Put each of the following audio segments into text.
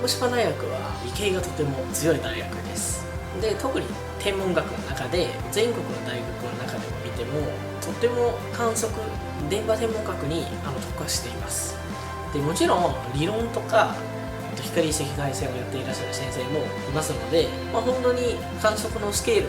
児島大学は理系がとても強い大学です。で、特に天文学の中で全国の大学の中でも見てもとても観測電波天文学に特化しています。でもちろん理論とか光赤外線をやっていらっしゃる先生もいますので、本当に観測のスケールも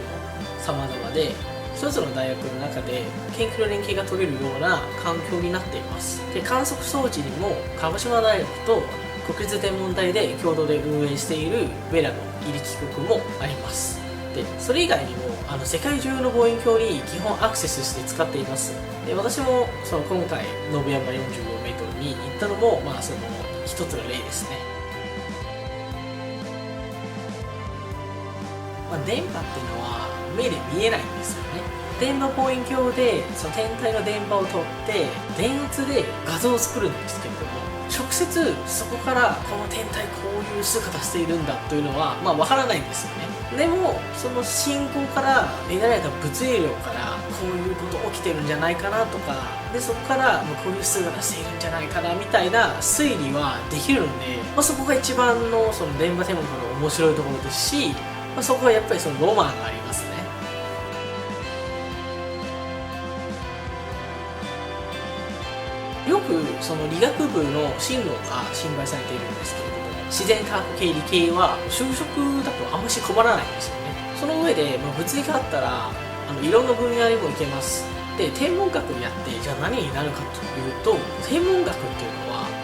様々で、一つの大学の中で研究の連携が取れるような環境になっています。で、観測装置にも鹿児島大学と国立天文台で共同で運営しているウェラの入り帰国もあります。で、それ以外にも世界中の望遠鏡に基本アクセスして使っています。で、私も今回延山 45m に行ったのも、その一つの例ですね。電波っていうのは目で見えないんですよね。電波望遠鏡でその天体の電波を取って電圧で画像を作るんですけれども、直接そこからこの天体こういう姿しているんだというのはわからないんですよね。でもその信号から得られた物理量からこういうこと起きてるんじゃないかなとかで、そこからこういう姿しているんじゃないかなみたいな推理はできるので、そこが一番のその電波天文の面白いところですし、そこはやっぱりそのロマンがありますね。よくその理学部の進路が心配されているんですけれども、自然科学系理系は就職だとあんまし困らないんですよね。その上で、物理科だったらいろんな分野にも行けます。で、天文学をやってじゃあ何になるかというと、天文学っていう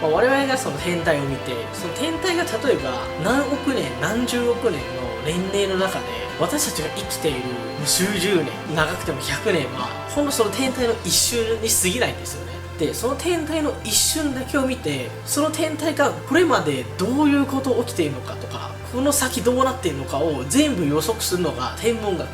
のは、我々がその天体を見て、その天体が例えば何億年何十億年の年齢の中で私たちが生きている数十年、長くても100年はほんのその天体の一瞬に過ぎないんですよね。で、その天体の一瞬だけを見て、その天体がこれまでどういうこと起きているのかとか、この先どうなっているのかを全部予測するのが天文学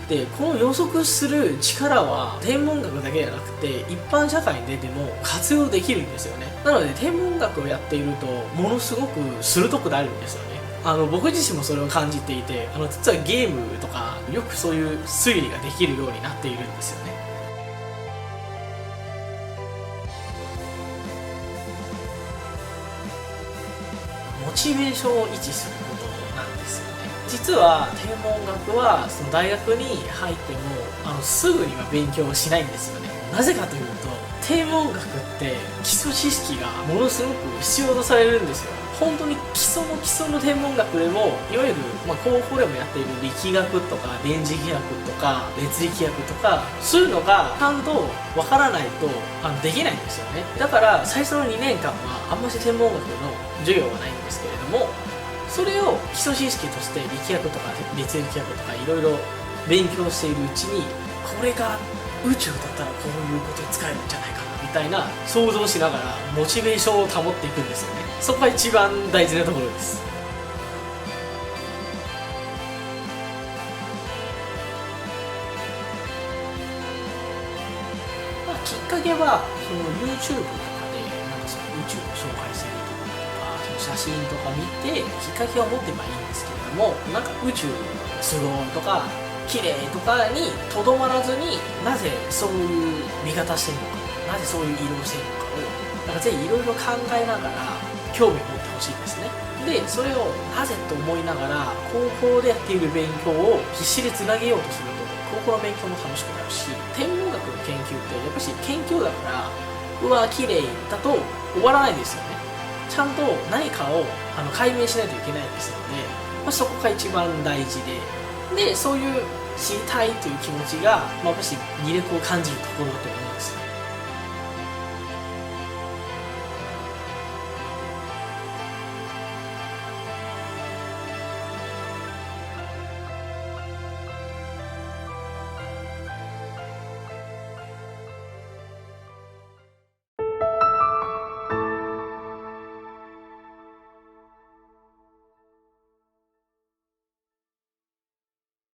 で、この予測する力は天文学だけじゃなくて一般社会に出ても活用できるんですよね。なので天文学をやっているとものすごく鋭くなるんですよね。僕自身もそれを感じていて、実はゲームとかよくそういう推理ができるようになっているんですよね。モチベーションを維持することなんですよね。実は天文学はその大学に入ってもすぐには勉強しないんですよね。なぜかというと、天文学って基礎知識がものすごく必要とされるんですよ。本当に基礎の基礎の天文学でも、いわゆる、高校でもやっている力学とか電磁気学とか熱力学とか、そういうのがちゃんとわからないとできないんですよね。だから最初の2年間はあんまし天文学の授業はないんですけれども、それを基礎知識として力学とか熱力学とかいろいろ勉強しているうちに、これが宇宙だったらこういうことに使えるんじゃないかなみたいな想像しながらモチベーションを保っていくんですよね。そこが一番大事なところです。きっかけはその YouTube とかでその宇宙を紹介するとか、その写真とか見てきっかけを持ってばいいんですけれども、宇宙のすごいとか綺麗とかにとどまらずに、なぜそういう見方してるのか、なぜそういう色をしてるのかをぜひいろいろ考えながら興味を持ってほしいんですね。で、それをなぜと思いながら高校でやっている勉強を必死でつなげようとすると、高校の勉強も楽しくなるし、天文学の研究ってやっぱし研究だからうわ綺麗だと終わらないですよね。ちゃんと何かを解明しないといけないですので、そこが一番大事で、そういう知りたいという気持ちが、やっぱし魅力を感じるところだと思うんですよ。